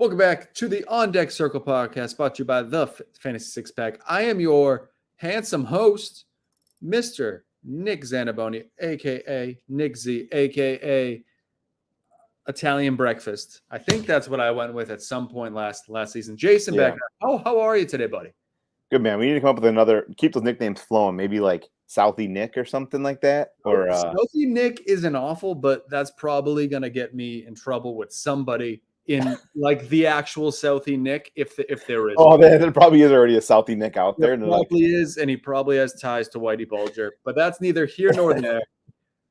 Welcome back to the On Deck Circle podcast, brought to you by the Fantasy Six Pack. I am your handsome host, Mr. Nick Zaniboni, aka Nick Z, aka Italian Breakfast. I think that's what I went with at some point last season. Jason Beckner, how are you today, buddy? Good, man. We need to come up with another. Keep those nicknames flowing. Maybe like Southie Nick or something like that. Or Southie Nick isn't awful, but that's probably gonna get me in trouble with somebody in like the actual Southie Nick, if there is. Oh, there probably is already a Southie Nick out there. There probably is, and he probably has ties to Whitey Bulger, but that's neither here nor there.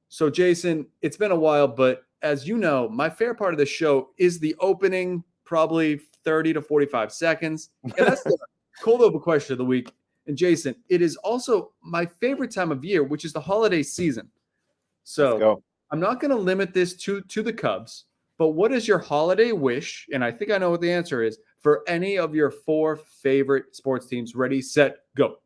So, Jason, it's been a while, but as you know, my favorite part of the show is the opening, probably 30 to 45 seconds. And that's the cold open question of the week. And Jason, it is also my favorite time of year, which is the holiday season. So I'm not going to limit this to the Cubs, but what is your holiday wish? And I think I know what the answer is for any of your 4 favorite sports teams. Ready, set, go.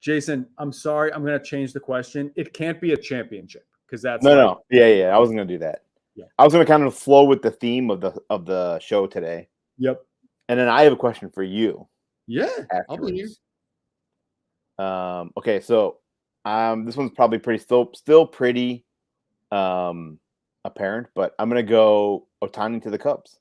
Jason, I'm sorry. I'm going to change the question. It can't be a championship because that's no. Yeah. I wasn't going to do that. Yeah. I was going to kind of flow with the theme of the show today. Yep. And then I have a question for you. Yeah. Afterwards. I'll be here. Okay. So, this one's probably still pretty apparent, but I'm going to go Ohtani to the Cubs.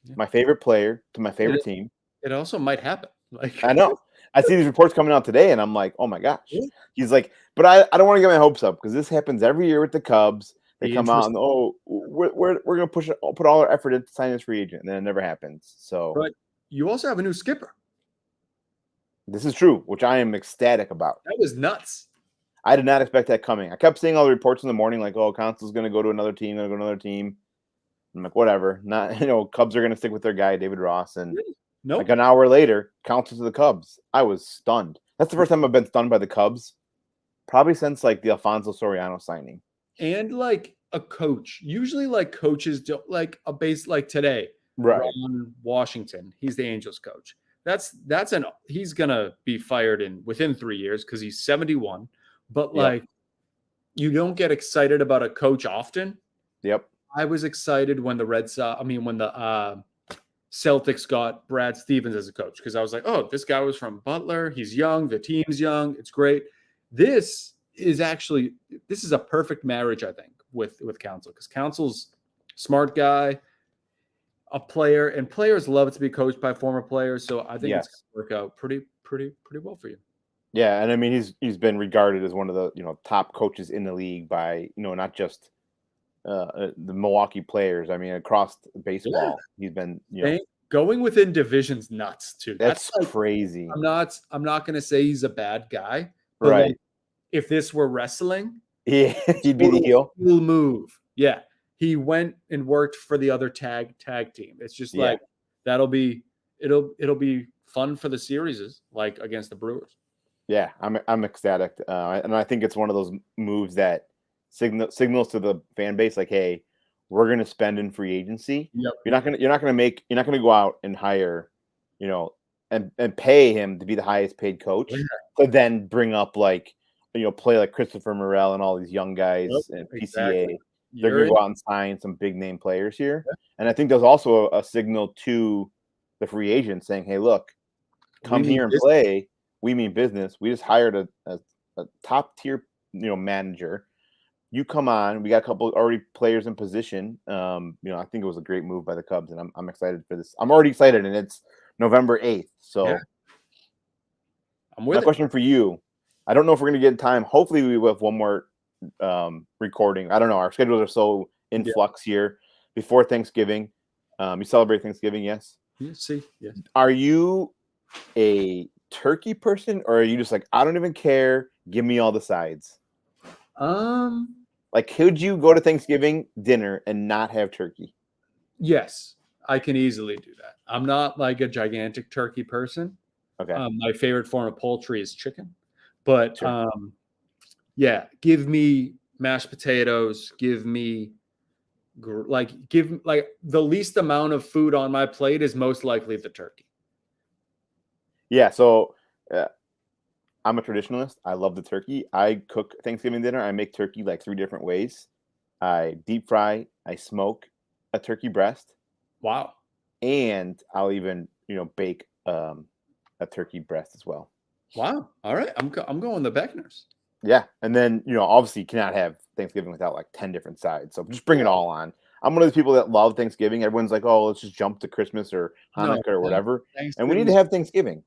Yeah. My favorite player to my favorite team. It also might happen. Like I know. I see these reports coming out today, and I'm like, oh my gosh. Yeah. He's like, but I don't want to get my hopes up because this happens every year with the Cubs. They come out and we're gonna put all our effort into signing this free agent, and then it never happens. So, but you also have a new skipper. This is true, which I am ecstatic about. That was nuts. I did not expect that coming. I kept seeing all the reports in the morning, like, oh, Council's gonna go to another team, I'm like, whatever. Not Cubs are gonna stick with their guy, David Ross, and. Nope. Like an hour later, Council to the Cubs. I was stunned. That's the first time I've been stunned by the Cubs, probably since like the Alfonso Soriano signing. And like a coach, usually like coaches don't like a base like today. Right. Ron Washington, he's the Angels coach. He's gonna be fired within 3 years because he's 71. But like, you don't get excited about a coach often. Yep. I was excited when the Celtics got Brad Stevens as a coach because I was like, oh, this guy was from Butler. He's young. The team's young. It's great. This is a perfect marriage, I think, with Council because Council's smart guy, a player, and players love to be coached by former players. So I think it's going to work out pretty well for you. Yeah, and I mean he's been regarded as one of the top coaches in the league by not just the Milwaukee players. I mean, across baseball, he's been going within divisions nuts too. That's like, crazy. I'm not going to say he's a bad guy, but right? Like, if this were wrestling, he'd be the heel. He'll move. Yeah, he went and worked for the other tag team. It's just like it'll be fun for the series, like against the Brewers. Yeah, I'm ecstatic, and I think it's one of those moves that signals to the fan base like, hey, we're going to spend in free agency. Yep. You're not going to go out and hire, and pay him to be the highest paid coach, to then bring up like, play like Christopher Morel and all these young guys and PCA. Exactly. They're going to go out and sign some big name players here. Yeah. And I think there's also a signal to the free agent saying, hey, look, come here and play. We mean business. We just hired a top tier, manager. You come on. We got a couple already players in position. I think it was a great move by the Cubs, and I'm excited for this. I'm already excited, and it's November 8th. So, I'm with my question for you. I don't know if we're going to get time. Hopefully, we will have one more recording. I don't know. Our schedules are so in flux here before Thanksgiving. You celebrate Thanksgiving, yes? Yes. Are you a turkey person, or are you just like, I don't even care, give me all the sides? Like, could you go to Thanksgiving dinner and not have turkey? Yes, I can easily do that. I'm not like a gigantic turkey person. Okay. My favorite form of poultry is chicken, but give me mashed potatoes, give me give like the least amount of food on my plate is most likely the turkey. Yeah, so I'm a traditionalist. I love the turkey. I cook Thanksgiving dinner. I make turkey like 3 different ways. I deep fry, I smoke a turkey breast. Wow. And I'll even, bake a turkey breast as well. Wow. All right. I'm going the Beckners. Yeah. And then, obviously you cannot have Thanksgiving without like 10 different sides. So just bring it all on. I'm one of those people that love Thanksgiving. Everyone's like, oh, let's just jump to Christmas or Hanukkah or whatever. And we need to have Thanksgiving.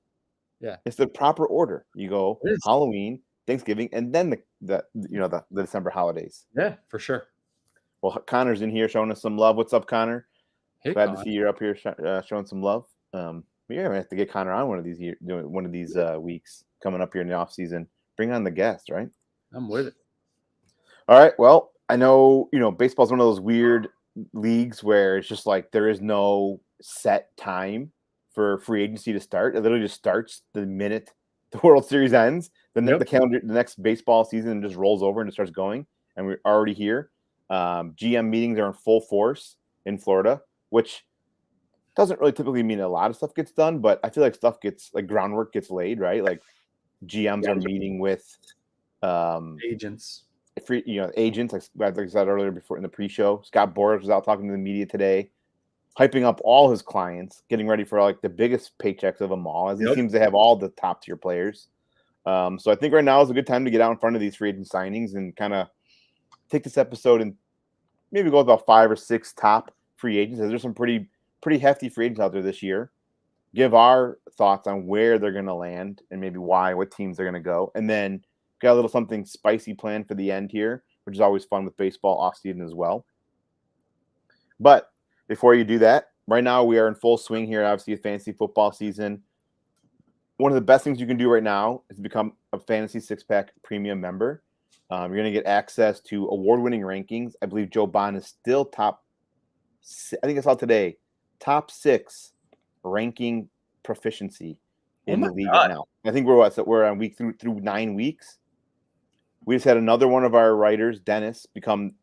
Yeah. It's the proper order. You go Halloween, Thanksgiving, and then the December holidays. Yeah, for sure. Well, Connor's in here showing us some love. What's up, Connor? Hey, Glad Connor. to see you're up here showing some love. We're gonna have to get Connor on one of these weeks coming up here in the off season. Bring on the guest, right? I'm with it. All right. Well, I know baseball's one of those weird leagues where it's just like there is no set time for free agency to start. It literally just starts the minute the World Series ends. Then the calendar, the next baseball season just rolls over and it starts going, and we're already here. GM meetings are in full force in Florida, which doesn't really typically mean a lot of stuff gets done, but I feel like groundwork gets laid, right? Like GMs are meeting with agents, agents, like I said earlier before in the pre-show. Scott Boras was out talking to the media today, hyping up all his clients, getting ready for like the biggest paychecks of them all, as he seems to have all the top tier players. So I think right now is a good time to get out in front of these free agent signings and kind of take this episode and maybe go with about 5 or 6 top free agents. There's some pretty hefty free agents out there this year. Give our thoughts on where they're going to land and maybe why, what teams they're going to go. And then got a little something spicy planned for the end here, which is always fun with baseball off season as well. But before you do that, right now we are in full swing here, obviously, fantasy football season. One of the best things you can do right now is become a Fantasy Six-Pack premium member. You're going to get access to award-winning rankings. I believe Joe Bond is still I think I saw today, top 6 ranking proficiency in the league right now. I think we're on week through 9 weeks. We just had another one of our writers, Dennis, become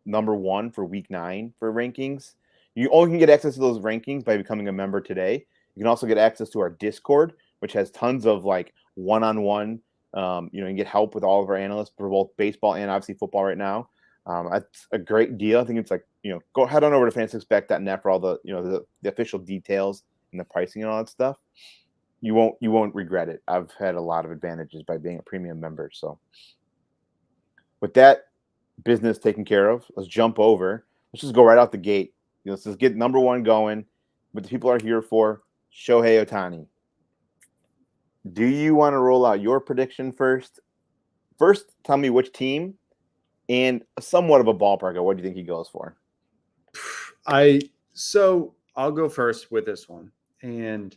number 1 for week 9 for rankings. You only can get access to those rankings by becoming a member today. You can also get access to our Discord, which has tons of like one-on-one. You can get help with all of our analysts for both baseball and obviously football right now. That's a great deal. I think it's like, go head on over to fansixpack.net for all the, the official details and the pricing and all that stuff. You won't regret it. I've had a lot of advantages by being a premium member. So with that business taken care of, let's jump over. Let's just go right out the gate. Let's just get number 1 going. What the people are here for, Shohei Ohtani. Do you want to roll out your prediction first? First, tell me which team and somewhat of a ballpark of what do you think he goes for? I'll go first with this one. And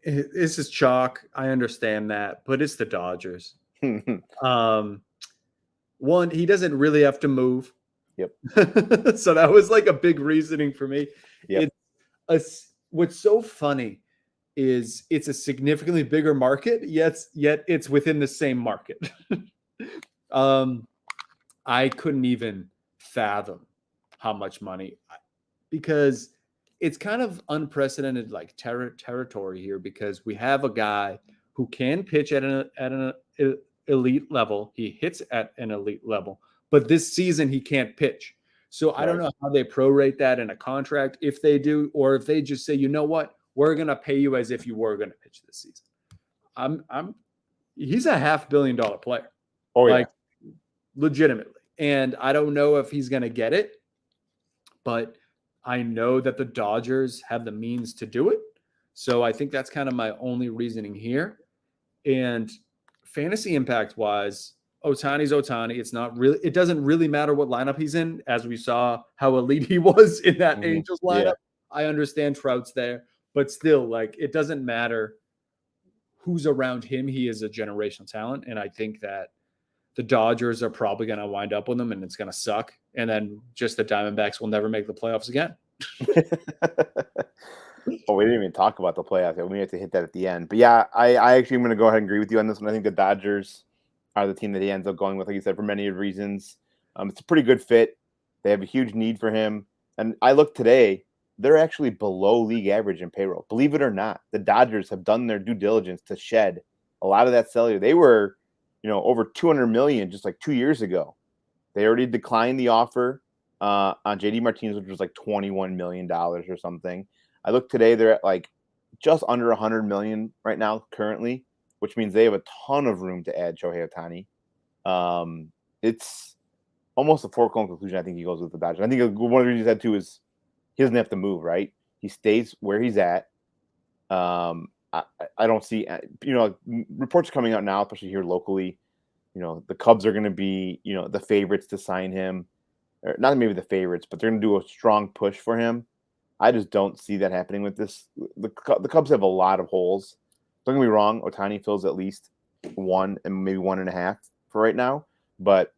this is chalk. I understand that, but it's the Dodgers. One, he doesn't really have to move. Yep. So that was like a big reasoning for me. Yep. What's so funny is it's a significantly bigger market, yet it's within the same market. I couldn't even fathom how much money, because it's kind of unprecedented like territory here, because we have a guy who can pitch at an elite level. He hits at an elite level, but this season he can't pitch. So I don't know how they prorate that in a contract, if they do, or if they just say, you know what, we're going to pay you as if you were going to pitch this season. He's a $500 million player. Oh, yeah. Like, legitimately. And I don't know if he's going to get it, but I know that the Dodgers have the means to do it. So I think that's kind of my only reasoning here. And fantasy impact wise, Ohtani's Ohtani. It doesn't really matter what lineup he's in, as we saw how elite he was in that Angels lineup. Yeah. I understand Trout's there, but still, like, it doesn't matter who's around him. He is a generational talent. And I think that the Dodgers are probably going to wind up with him, and it's going to suck. And then just the Diamondbacks will never make the playoffs again. Well, we didn't even talk about the playoffs. We have to hit that at the end. But yeah, I actually am going to go ahead and agree with you on this one. I think the Dodgers are the team that he ends up going with, like you said, for many reasons. It's a pretty good fit. They have a huge need for him. And I look today, they're actually below league average in payroll. Believe it or not, the Dodgers have done their due diligence to shed a lot of that salary. They were, over 200 million just like 2 years ago. They already declined the offer on JD Martinez, which was like $21 million or something. I look today, they're at like just under 100 million right now currently, which means they have a ton of room to add Shohei Ohtani. It's almost a foregone conclusion. I think he goes with the Dodgers. I think one of the reasons that too is he doesn't have to move, right? He stays where he's at. I don't see, reports coming out now, especially here locally. The Cubs are going to be, the favorites to sign him. Or not maybe the favorites, but they're going to do a strong push for him. I just don't see that happening with this. The Cubs have a lot of holes. Don't get me wrong, Ohtani fills at least 1 and maybe 1.5 for right now. But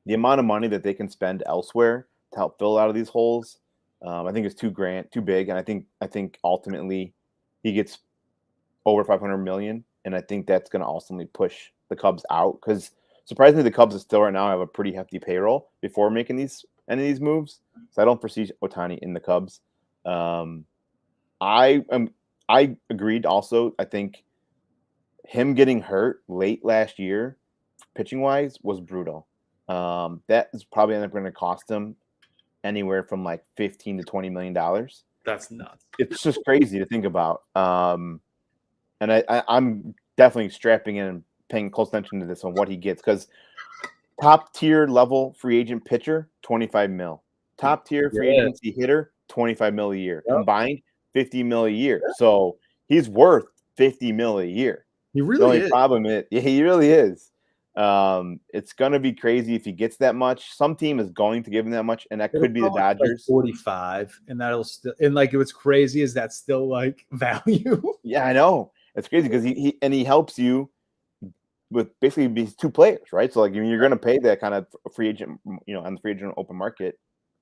the amount of money that they can spend elsewhere to help fill out of these holes, I think is too big. And I think ultimately he gets over 500 million. And I think that's going to ultimately push the Cubs out, because surprisingly, the Cubs still right now have a pretty hefty payroll before making any of these moves. So I don't foresee Ohtani in the Cubs. I agreed also. I think him getting hurt late last year, pitching wise, was brutal. That is probably going to cost him anywhere from like $15 to $20 million. That's nuts. It's just crazy to think about. And I'm definitely strapping in and paying close attention to this on what he gets, because top tier level free agent pitcher, 25 mil. Top tier free agency hitter, 25 mil a year. Yep. Combined, 50 mil a year. Yeah. So he's worth 50 mil a year. He really the only is. Problem is, yeah, he really is. It's gonna be crazy if he gets that much. Some team is going to give him that much, and that could be the Dodgers. Like 45, and that'll still, and like what's crazy is that still like value. Yeah, I know. It's crazy because he helps you with basically these two players, right? So like you're going to pay that kind of free agent, on the free agent open market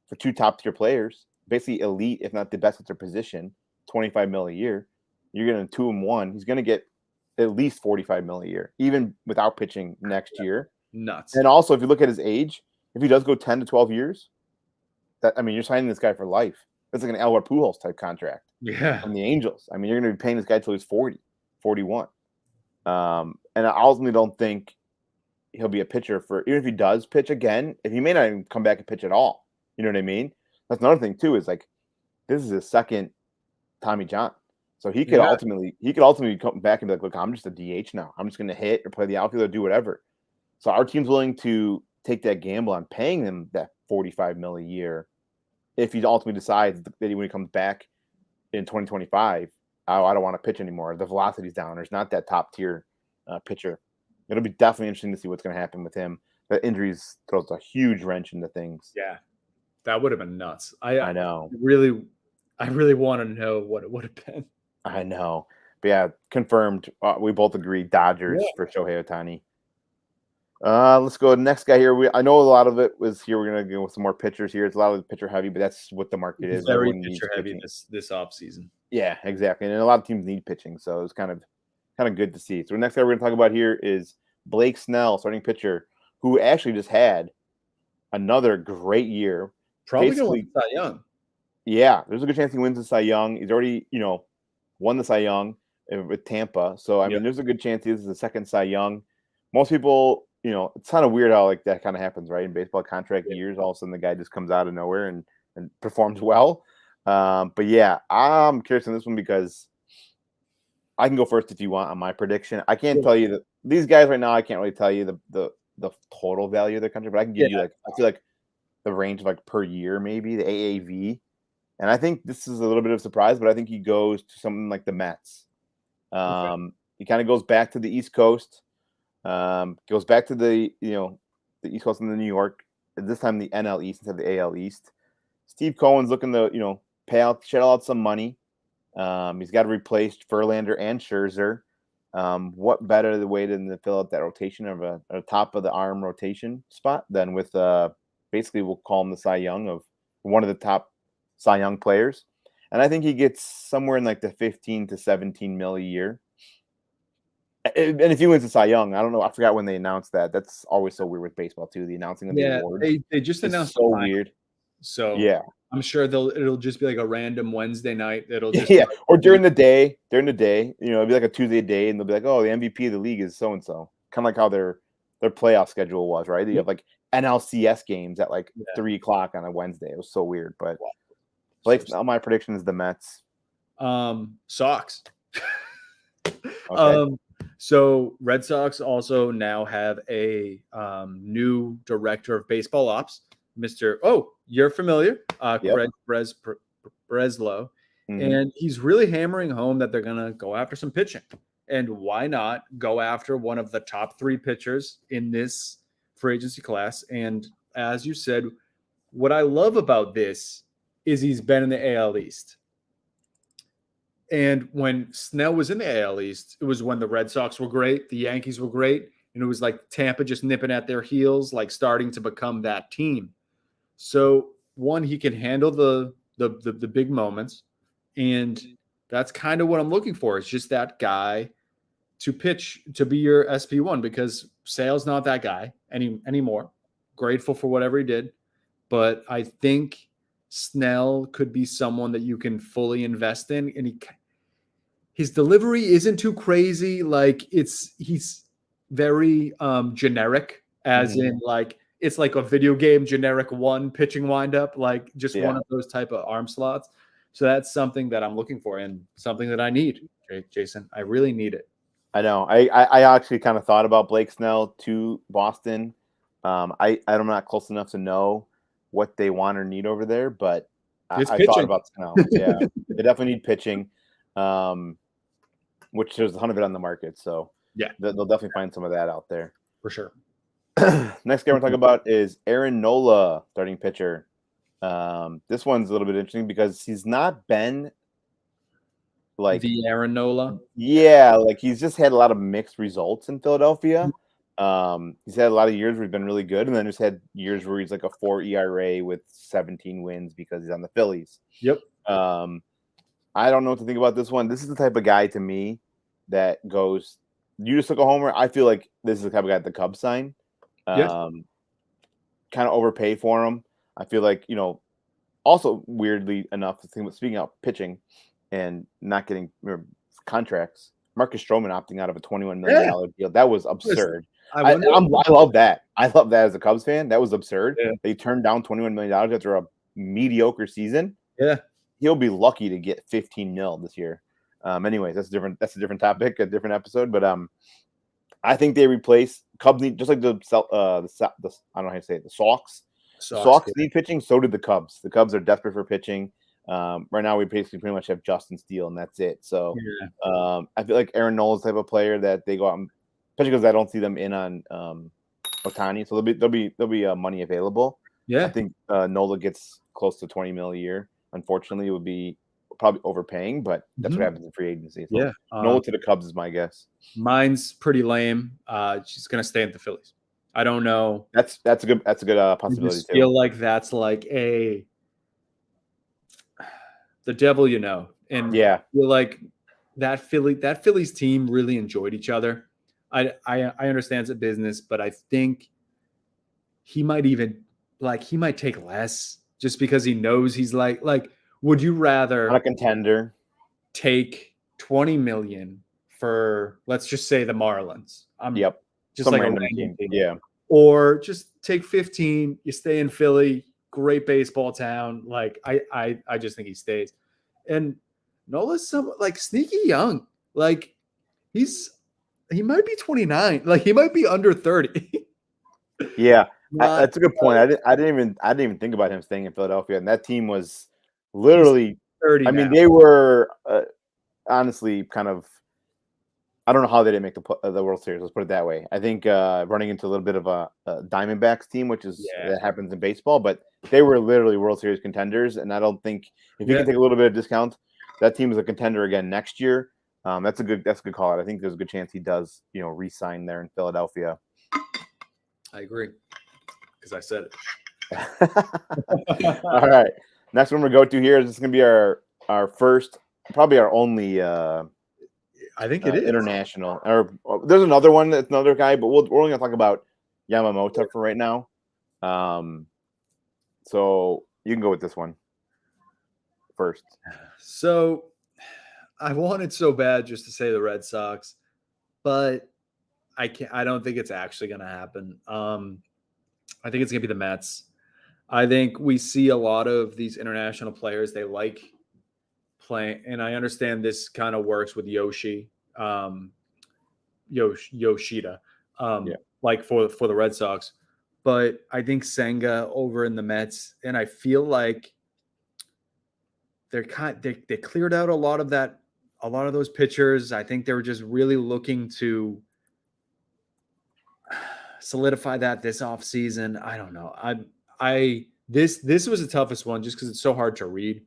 for two top tier players, basically elite, if not the best at their position, 25 mil a year. You're getting 2 and 1. He's going to get at least 45 mil a year, even without pitching next year. Nuts. And also, if you look at his age, if he does go 10 to 12 years, you're signing this guy for life. That's like an Albert Pujols type contract. Yeah. From the Angels. You're going to be paying this guy till he's 40, 41. And I ultimately don't think he'll be a pitcher even if he does pitch again, if he may not even come back and pitch at all. You know what I mean? That's another thing too, is like this is his second Tommy John. So he could ultimately come back and be like, look, I'm just a DH now. I'm just gonna hit or play the outfield or do whatever. So our team's willing to take that gamble on paying him that 45 mil a year if he ultimately decides that when he comes back in 2025, I don't want to pitch anymore. The velocity's down. There's not that top tier pitcher. It'll be definitely interesting to see what's going to happen with him. The injuries throws a huge wrench into things. Yeah, that would have been nuts. I know. I really want to know what it would have been. I know. But yeah, confirmed. We both agree. Dodgers for Shohei Ohtani. Let's go to the next guy here. I know a lot of it was here. We're going to go with some more pitchers here. It's a lot of the pitcher heavy, but that's what the market is. Very pitcher heavy this offseason. Yeah, exactly. And a lot of teams need pitching, so it's kind of good to see. So the next guy we're going to talk about here is Blake Snell, starting pitcher, who actually just had another great year. Probably going to win the Cy Young. Yeah, there's a good chance he wins the Cy Young. He's already, won the Cy Young with Tampa. So, there's a good chance he is the second Cy Young. Most people, it's kind of weird how like that kind of happens, right? In baseball contract years, all of a sudden the guy just comes out of nowhere and performs well. But yeah, I'm curious on this one because I can go first if you want on my prediction. I can't tell you that these guys right now. I can't really tell you the total value of their contract, but I can give you I feel like the range of like per year, maybe the AAV. And I think this is a little bit of a surprise, but I think he goes to something like the Mets. He kind of goes back to the East Coast, goes back to the East Coast and the New York. This time the NL East instead of the AL East. Steve Cohen's looking to shell out some money. He's got to replace Verlander and Scherzer. What better the way than to fill out that rotation of a top of the arm rotation spot than with basically we'll call him the Cy Young of one of the top Cy Young players. And I think he gets somewhere in like the 15 to 17 mil a year. And if he wins the Cy Young, I don't know. I forgot when they announced that. That's always so weird with baseball too. The announcing of the awards. They just It's announced so weird. So Yeah. I'm sure it'll just be like a random Wednesday night. It'll just Yeah, or during the day, it'll be like a Tuesday day, and they'll be like, "Oh, the MVP of the league is so and so." Kind of like how their playoff schedule was, right? You have like NLCS games at like 3:00 on a Wednesday. It was so weird, but Blake, my prediction is the Mets. Sox. Okay. So Red Sox also now have a new director of baseball ops, Mr. Oh, you're familiar, Craig Breslow. And he's really hammering home that they're going to go after some pitching. And why not go after one of the top 3 pitchers in this free agency class? And as you said, what I love about this is he's been in the AL East. And when Snell was in the AL East, it was when the Red Sox were great, the Yankees were great, and it was like Tampa just nipping at their heels, like starting to become that team. So one, he can handle the big moments, and that's kind of what I'm looking for. It's just that guy to pitch, to be your SP1, because Sale's not that guy anymore. Grateful for whatever he did, but I think Snell could be someone that you can fully invest in, and his delivery isn't too crazy. Like he's very generic, as in like it's like a video game generic one pitching windup, like just one of those type of arm slots. So that's something that I'm looking for and something that I need, Jason. I really need it. I know. I actually kind of thought about Blake Snell to Boston. I'm not close enough to know what they want or need over there, but I thought about Snell. Yeah, they definitely need pitching, which there's a ton of it on the market. So they'll definitely find some of that out there for sure. Next guy we're talking about is Aaron Nola, starting pitcher. This one's a little bit interesting because he's not been like the Aaron Nola. Yeah, like he's just had a lot of mixed results in Philadelphia. He's had a lot of years where he's been really good, and then just had years where he's like a 4 ERA with 17 wins because he's on the Phillies. Yep. I don't know what to think about this one. This is the type of guy to me that goes, you just took a homer. I feel like this is the type of guy that the Cubs sign. Kind of overpay for him. I feel like, also weirdly enough, speaking of pitching and not getting contracts, Marcus Stroman opting out of a $21 million deal. That was absurd. I love that. I love that as a Cubs fan. That was absurd. Yeah. They turned down $21 million after a mediocre season. Yeah. He'll be lucky to get 15 mil this year. Anyways, that's a different topic, a different episode. But I think they replace Cubs need, just like the I don't know how to say it, the Sox. Sox need pitching. So did the Cubs. The Cubs are desperate for pitching. Right now, we basically pretty much have Justin Steele, and that's it. So I feel like Aaron Nola's the type of player that they go out, especially because I don't see them in on Ohtani. So there'll be money available. Yeah, I think Nola gets close to 20 mil a year. Unfortunately, it would be probably overpaying, but that's what happens in free agency. So Nola to the Cubs is my guess. Mine's pretty lame. She's gonna stay at the Phillies. I don't know. That's a good possibility. I just feel like that's like the devil, and I feel like that Phillies team really enjoyed each other. I understand it's a business, but I think he might take less just because he knows he's like, would you rather not a contender take 20 million for, let's just say, the Marlins? Just some like random team. Yeah. Or just take 15, you stay in Philly, great baseball town. Like I just think he stays. And Nola's sneaky young. Like he might be 29. Like he might be under 30. Yeah. That's a good point. I didn't even think about him staying in Philadelphia, and that team was literally 30. I mean, they were honestly kind of. I don't know how they didn't make the World Series. Let's put it that way. I think running into a little bit of a Diamondbacks team, which is that happens in baseball, but they were literally World Series contenders, and I don't think if you can take a little bit of discount, that team is a contender again next year. That's a good call out. I think there's a good chance he does, re-sign there in Philadelphia. I agree. Because I said it. All right. Next one we're going to here is going to be our first, probably our only I think it is international. Or there's another one that's another guy, but we're only gonna talk about Yamamoto for right now. So you can go with this one first. So I wanted so bad just to say the Red Sox, but I can't. I don't think it's actually going to happen. I think it's going to be the Mets. I think we see a lot of these international players. They like playing, and I understand this kind of works with Yoshida, like for the Red Sox. But I think Senga over in the Mets, and I feel like they cleared out a lot of those pitchers. I think they were just really looking to solidify that this offseason. I don't know. This was the toughest one just because it's so hard to read.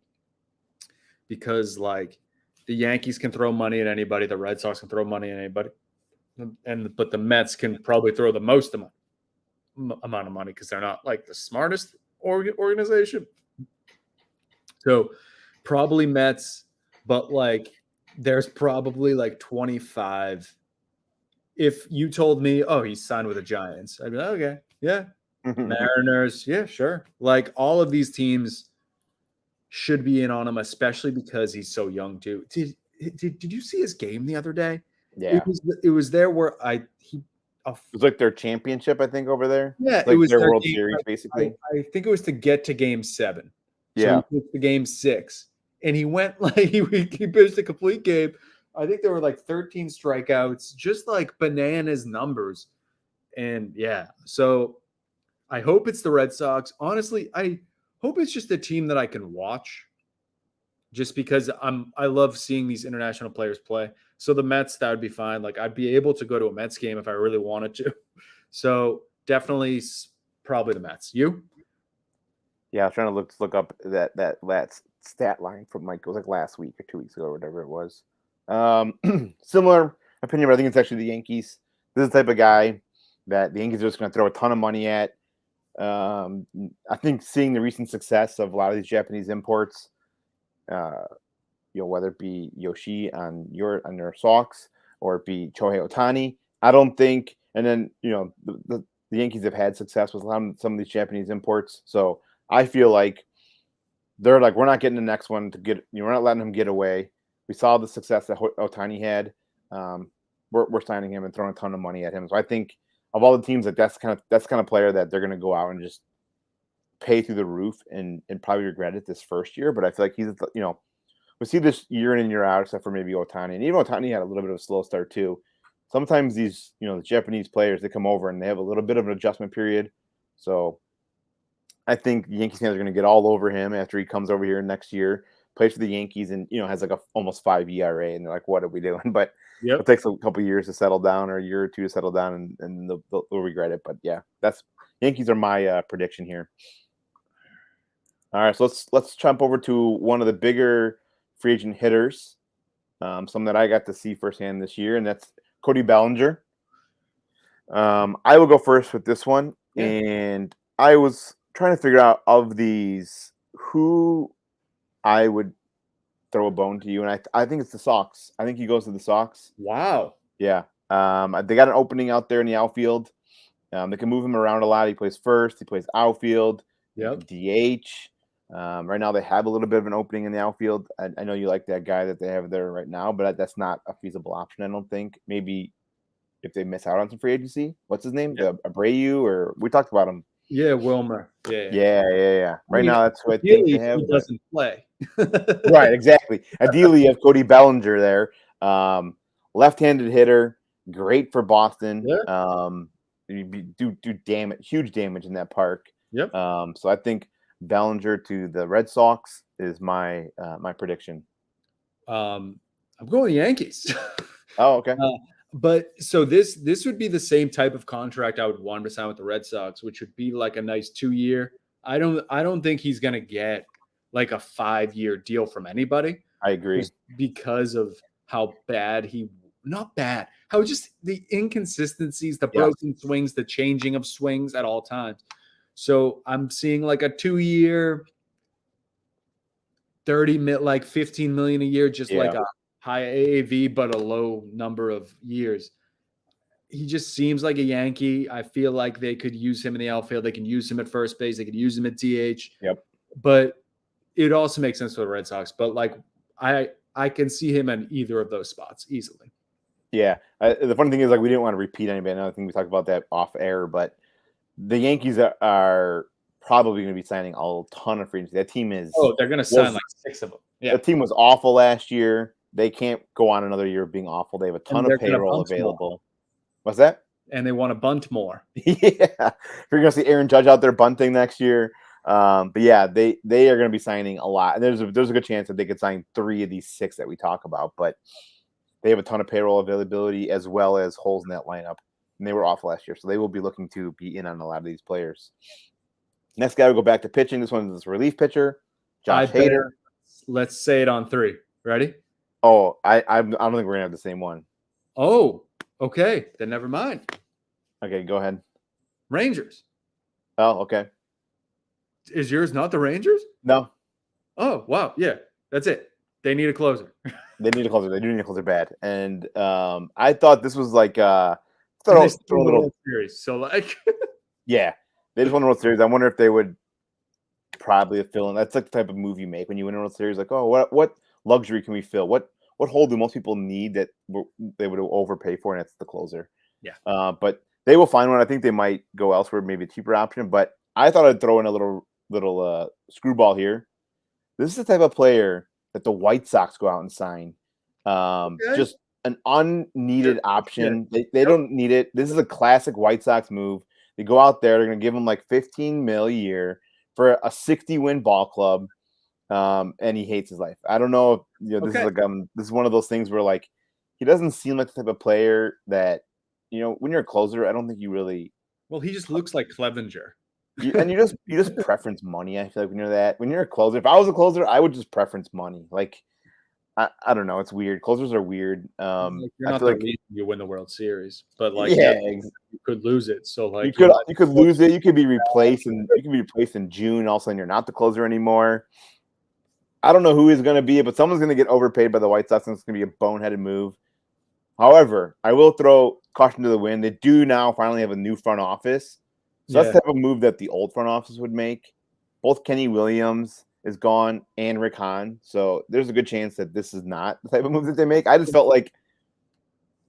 Because like the Yankees can throw money at anybody, the Red Sox can throw money at anybody, but the Mets can probably throw the most amount of money because they're not like the smartest organization. So probably Mets, but like there's probably like 25. If you told me, oh, he's signed with the Giants, I'd be like, okay, yeah. Mariners, yeah, sure. Like all of these teams should be in on him, especially because he's so young too. Did you see his game the other day? Yeah, it was there where it was like their championship, I think, over there. Yeah, like it was their World Series, basically. I think it was to get to Game 7. Yeah, so he pitched the Game 6, and he went like he pitched a complete game. I think there were like 13 strikeouts, just like bananas numbers, and yeah. So I hope it's the Red Sox. Honestly, I hope it's just a team that I can watch. Just because I love seeing these international players play. So the Mets, that would be fine. Like I'd be able to go to a Mets game if I really wanted to. So definitely, probably the Mets. You? Yeah, I was trying to look up that last stat line from like it was like last week or 2 weeks ago or whatever it was. Similar opinion, but I think it's actually the Yankees. This is the type of guy that the Yankees are just going to throw a ton of money at. I think seeing the recent success of a lot of these Japanese imports, whether it be Yoshi on your Sox or it be Shohei Ohtani, I don't think. And then the Yankees have had success with some of these Japanese imports, so I feel like they're like, we're not getting the next one to get. We're not letting him get away. We saw the success that Ohtani had. We're signing him and throwing a ton of money at him. So I think of all the teams, that's kind of player that they're going to go out and just pay through the roof and probably regret it this first year. But I feel like he's we see this year in and year out, except for maybe Ohtani, and even Ohtani had a little bit of a slow start too. Sometimes these the Japanese players, they come over and they have a little bit of an adjustment period. So I think the Yankees fans are going to get all over him after he comes over here next year, plays for the Yankees, and has like a almost 5 ERA, and they're like, "What are we doing?" But it takes a couple years to settle down, or a year or two to settle down, and they'll regret it. But yeah, Yankees are my prediction here. All right, so let's jump over to one of the bigger free agent hitters, some that I got to see firsthand this year, and that's Cody Bellinger. I will go first with this one, and I was trying to figure out of these who I would throw a bone to you, and I think it's the Sox. I think he goes to the Sox. Wow. Yeah. They got an opening out there in the outfield. They can move him around a lot. He plays first. He plays outfield. DH. Right now they have a little bit of an opening in the outfield. I know you like that guy that they have there right now, but that's not a feasible option, I don't think. Maybe if they miss out on some free agency. What's his name? Abreu, or we talked about him. Yeah, Wilmer. Yeah. Right now, that's what I think they have. He doesn't play. Right, exactly. Ideally, you have Cody Bellinger there. Left-handed hitter, great for Boston. Do huge damage in that park. Yep. So I think Bellinger to the Red Sox is my prediction. I'm going the Yankees. Oh, okay. But so this would be the same type of contract I would want to sign with the Red Sox, which would be like a nice 2-year. I don't think he's gonna get like a 5-year deal from anybody. I agree. Because of how bad how just the inconsistencies, the broken swings, the changing of swings at all times. So I'm seeing like a 2-year, 30 like 15 million a year, just like a high AAV, but a low number of years. He just seems like a Yankee. I feel like they could use him in the outfield. They can use him at first base. They could use him at DH. Yep. But it also makes sense for the Red Sox. But like I can see him in either of those spots easily. Yeah. The funny thing is, like, we didn't want to repeat anybody. Another thing we talked about that off air, but the Yankees are probably going to be signing a ton of free agents. That team is. Oh, they're going to sign like 6 of them. Yeah. The team was awful last year. They can't go on another year of being awful. They have a ton of payroll available. More. What's that? And they want to bunt more. Yeah. You're going to see Aaron Judge out there bunting next year. But yeah, they are going to be signing a lot. And there's a good chance that they could sign 3 of these 6 that we talk about. But they have a ton of payroll availability as well as holes in that lineup. And they were off last year. So they will be looking to be in on a lot of these players. Next guy will go back to pitching. This one is this relief pitcher, Josh Hader. Let's say it on 3. Ready? Oh, I don't think we're going to have the same one. Oh, okay. Then never mind. Okay, go ahead. Rangers. Oh, okay. Is yours not the Rangers? No. Oh, wow. Yeah, that's it. They need a closer. They need a closer. They do need a closer bad. And I thought this was like throw a little series. So like yeah. They just won the World Series. I wonder if they would probably fill in. That's like the type of move you make when you win a World Series. Like, oh, what luxury can we fill? What hole do most people need that they would overpay for? And it's the closer. Yeah. But they will find one. I think they might go elsewhere, maybe a cheaper option. But I thought I'd throw in a little screwball here. This is the type of player that the White Sox go out and sign. Okay. Just an unneeded option. Yeah. They don't need it. This is a classic White Sox move. They go out there. They're going to give him like $15 million a year for a 60-win ball club, and he hates his life. I don't know if this is like this is one of those things where like he doesn't seem like the type of player that when you're a closer. I don't think you really. Well, he just looks like Clevenger. You just preference money. I feel like when you're a closer. If I was a closer, I would just preference money. Like I don't know. It's weird. Closers are weird. You're not the reason you win the World Series, but like you could lose it. So like you could lose it. You could be replaced, and you could be replaced in June. All of a sudden, you're not the closer anymore. I don't know who he's going to be, but someone's going to get overpaid by the White Sox, and it's going to be a boneheaded move. However, I will throw caution to the wind. They do now finally have a new front office, so that's the type of move that the old front office would make. Both Kenny Williams is gone and Rick Hahn. So there's a good chance that this is not the type of move that they make. I just felt like,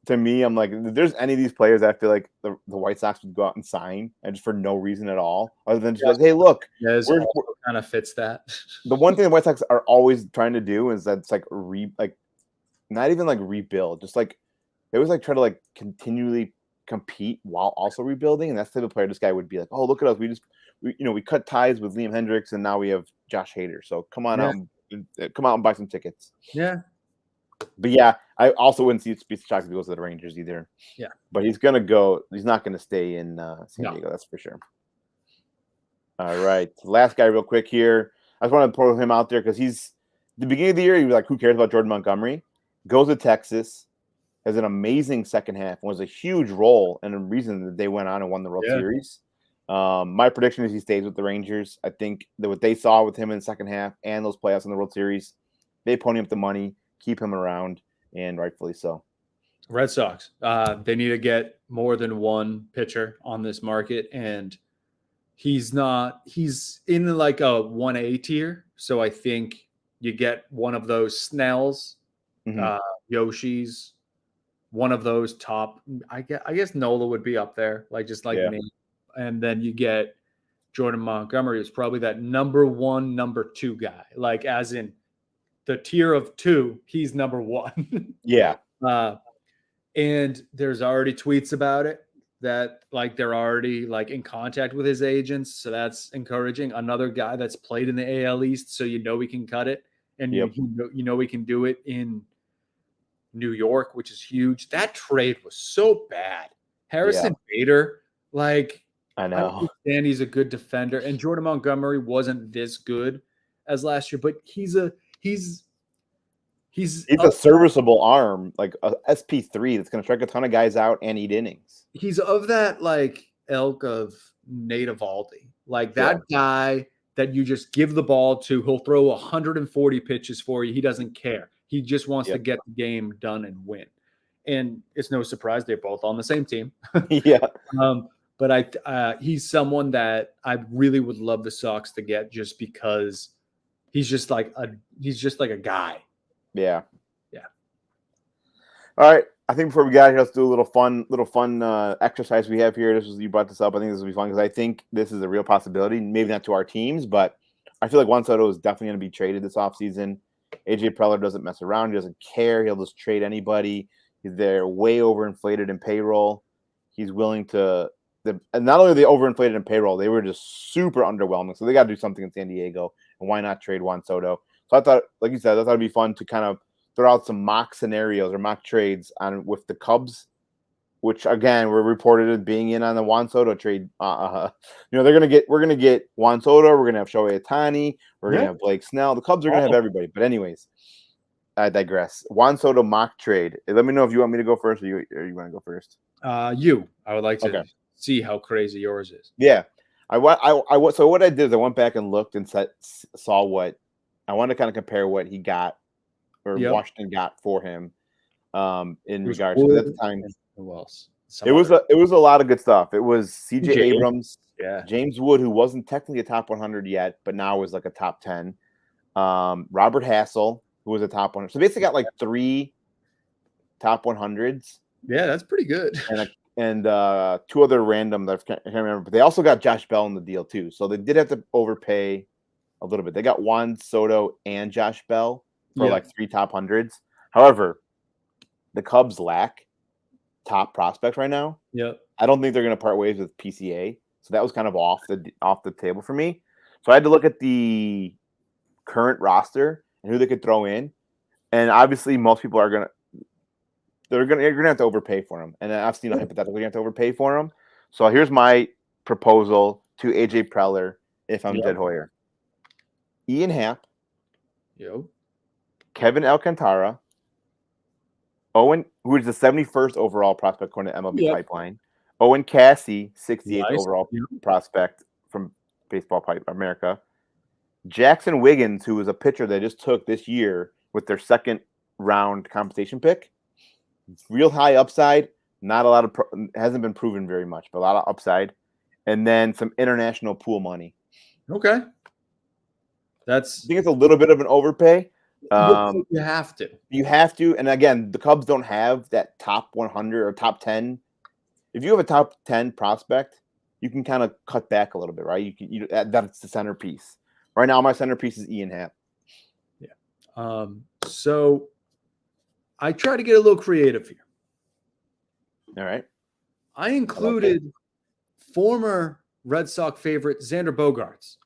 to me, I'm like, if there's any of these players that I feel like the White Sox would go out and sign, and just for no reason at all, other than just like, hey, look. Yeah, kind of fits that. The one thing the White Sox are always trying to do is that it's like not even like rebuild, just like they always like try to like continually compete while also rebuilding. And that's the type of player this guy would be like, oh, look at us. We cut ties with Liam Hendricks, and now we have Josh Hader. So come out and buy some tickets. Yeah. But yeah, I also wouldn't be shocked if he goes to the Rangers either. Yeah. But he's gonna go. He's not gonna stay in San Diego. That's for sure. All right, last guy, real quick here. I just want to throw him out there because he's the beginning of the year. He was like, "Who cares about Jordan Montgomery?" Goes to Texas, has an amazing second half, was a huge role and a reason that they went on and won the World Series. My prediction is he stays with the Rangers. I think that what they saw with him in the second half and those playoffs in the World Series, they pony up the money, keep him around, and rightfully so. Red Sox, they need to get more than one pitcher on this market, and he's in like a 1A tier. So I think you get one of those Snells, Yoshis, one of those top. I guess Nola would be up there, like just like me. And then you get Jordan Montgomery, who's probably that number 1, number 2 guy. Like as in the tier of 2, he's number 1. Yeah. And there's already tweets about it that like they're already like in contact with his agents. So that's encouraging. Another guy that's played in the AL East, so we can cut it. And we can do it in New York, which is huge. That trade was so bad. Harrison Bader, like I know. I understand he's a good defender, and Jordan Montgomery wasn't this good as last year, but he's a serviceable arm, like a SP3 that's going to strike a ton of guys out and eat innings. He's of that like ilk of Nate Eovaldi, like that guy that you just give the ball to. He'll throw 140 pitches for you. He doesn't care. He just wants to get the game done and win. And it's no surprise they're both on the same team. Yeah. But he's someone that I really would love the Sox to get just because he's just like a guy. Yeah. Yeah. All right. I think before we get out here, let's do a little fun exercise we have here. You brought this up. I think this will be fun because I think this is a real possibility. Maybe not to our teams, but I feel like Juan Soto is definitely going to be traded this offseason. AJ Preller doesn't mess around. He doesn't care. He'll just trade anybody. They're way overinflated in payroll. He's willing to and not only are they overinflated in payroll, they were just super underwhelming. So they got to do something in San Diego. And why not trade Juan Soto? So I thought, like you said, I thought it'd be fun to kind of throw out some mock scenarios or mock trades with the Cubs, which again were reported as being in on the Juan Soto trade. We're gonna get Juan Soto. We're gonna have Shohei Ohtani. We're gonna have Blake Snell. The Cubs are gonna have everybody. But anyways, I digress. Juan Soto mock trade. Let me know if you want me to go first or you want to go first. I would like to see how crazy yours is. Yeah, so what I did is I went back and looked and saw what I wanted to kind of compare what he got or Washington got for him in regards to at the time. Who else? It was a lot of good stuff. It was CJ Abrams, James Wood, who wasn't technically a top 100 yet, but now is like a top 10. Robert Hassel, who was a top 100. So basically got like 3 top 100s. Yeah, that's pretty good. And 2 other random that I can't remember, but they also got Josh Bell in the deal too. So they did have to overpay a little bit. They got Juan Soto and Josh Bell for like 3 top 100s. However, the Cubs lack top prospects right now. Yep. I don't think they're going to part ways with PCA. So that was kind of off the table for me. So I had to look at the current roster and who they could throw in. And obviously most people are you're going to have to overpay for them. And I've seen a hypothetical you're going to have to overpay for them. So here's my proposal to AJ Preller if I'm Jed Hoyer. Ian Happ. Kevin Alcantara. Owen, who is the 71st overall prospect according to MLB Pipeline. Owen Cassie, 68th overall prospect from Baseball Pipe America. Jackson Wiggins, who was a pitcher they just took this year with their second round compensation pick. Real high upside, not a lot of hasn't been proven very much, but a lot of upside. And then some international pool money. Okay. I think it's a little bit of an overpay. You have to. And again, the Cubs don't have that top 100 or top 10. If you have a top 10 prospect, you can kind of cut back a little bit, right? That's the centerpiece. Right now, my centerpiece is Ian Happ. Yeah. So I try to get a little creative here. All right. I included former Red Sox favorite Xander Bogaerts.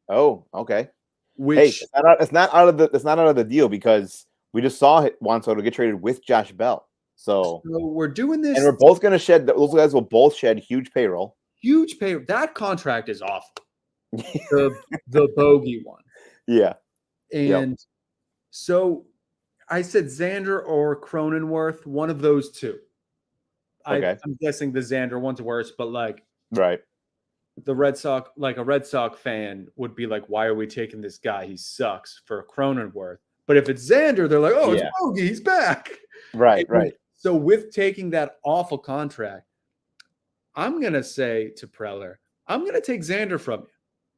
Oh, okay. Which it's not out of the deal because we just saw Juan Soto get traded with Josh Bell. So we're doing this, and we're both going to shed. Those guys will both shed huge payroll. Huge payroll. That contract is awful. the bogey one. Yeah. And so I said Xander or Cronenworth, one of those two. Okay. I'm guessing the Xander one's worse, but like right. The Red Sox, like a Red Sox fan would be like, why are we taking this guy? He sucks for Cronenworth. But if it's Xander, they're like, oh, it's Bogey. He's back. Right. So with taking that awful contract, I'm going to say to Preller, I'm going to take Xander from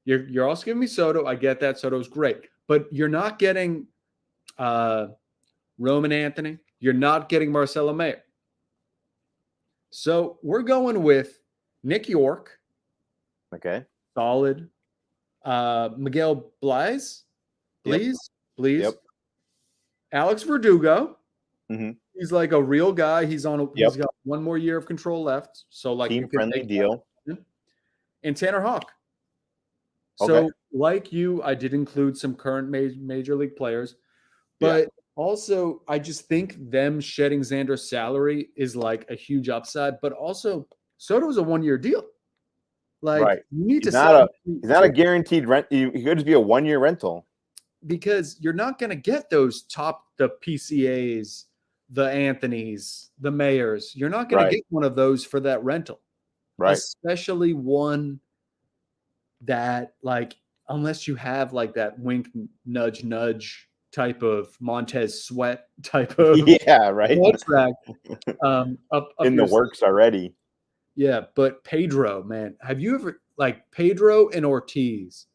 you. You're also giving me Soto. I get that. Soto's great. But you're not getting Roman Anthony. You're not getting Marcelo Mayer. So we're going with Nick York. Okay. Solid. Miguel Bleis. Please. Yep. Alex Verdugo. Mm-hmm. He's like a real guy. He's he's got 1 more year of control left. So like team friendly deal. And Tanner Hawk. So like you, I did include some current major league players, but also I just think them shedding Xander's salary is like a huge upside, but also Soto's a 1 year deal. Like you need he's not a guaranteed rent. He could just be a 1 year rental because you're not going to get the PCAs, the Anthonys, the Mayers. You're not going to get one of those for that rental, right? Especially one that like, unless you have like that wink, nudge, type of Montez Sweat type of Yeah, right. contract up In the works already. Yeah, but Pedro, man, have you ever Pedro and Ortiz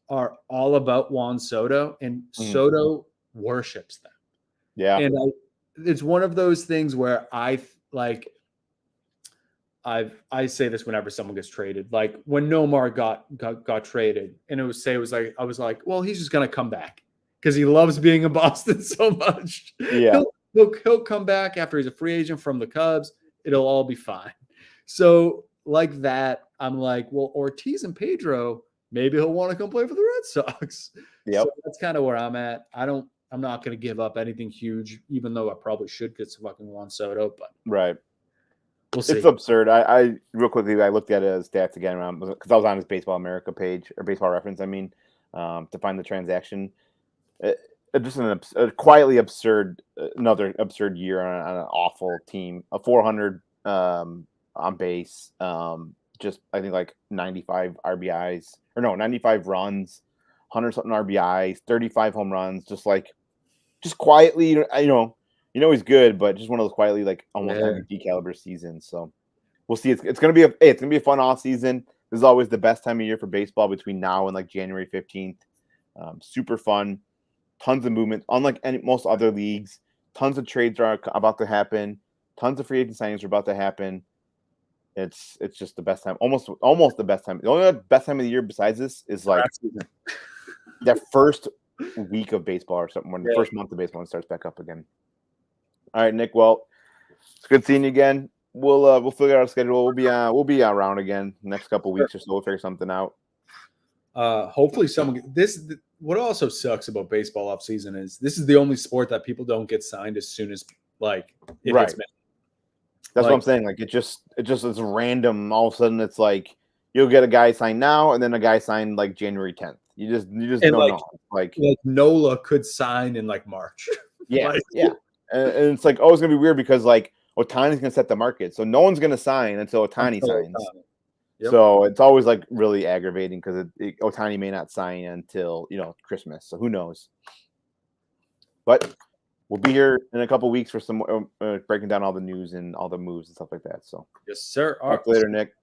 are all about Juan Soto, and Soto worships them. Yeah, and it's one of those things where I say this whenever someone gets traded, like when Nomar got traded, and I was like, well, he's just gonna come back because he loves being in Boston so much. Yeah, he'll come back after he's a free agent from the Cubs. It'll all be fine. So like that, I'm like, well, Ortiz and Pedro, maybe he'll want to come play for the Red Sox. Yep. So that's kind of where I'm at. I'm not going to give up anything huge, even though I probably should get some fucking Juan Soto, but right. We'll see. It's absurd. I real quickly, I looked at his stats again because I was on his Baseball America page or Baseball Reference. I mean, to find the transaction. Just a quietly absurd, another absurd year on an awful team. A 400 on base. Just I think like 95 RBIs or no 95 runs, 100 something RBIs, 35 home runs. Just quietly, he's good, but just one of those quietly like almost MVP caliber seasons. So we'll see. It's gonna be a fun off season. This is always the best time of year for baseball between now and like January 15th. Super fun, tons of movement. Unlike most other leagues, tons of trades are about to happen. Tons of free agent signings are about to happen. It's just the best time, almost the best time. The only best time of the year besides this is like that first week of baseball or something, when the first month of baseball when it starts back up again. All right, Nick. Well, it's good seeing you again. We'll figure out a schedule. We'll be around again next couple of weeks or so. We'll figure something out. Hopefully what also sucks about baseball off season is this is the only sport that people don't get signed as soon as hits. That's what I'm saying. Like it just is random. All of a sudden it's like you'll get a guy signed now and then a guy signed like January 10th. You just don't know. Like Nola could sign in like March. Yeah. And it's like, it's gonna be weird because like Ohtani's gonna set the market. So no one's gonna sign until Ohtani signs. Yep. So it's always like really aggravating because Ohtani may not sign until Christmas. So who knows? But we'll be here in a couple of weeks for some breaking down all the news and all the moves and stuff like that. So yes, sir. Talk later, Nick.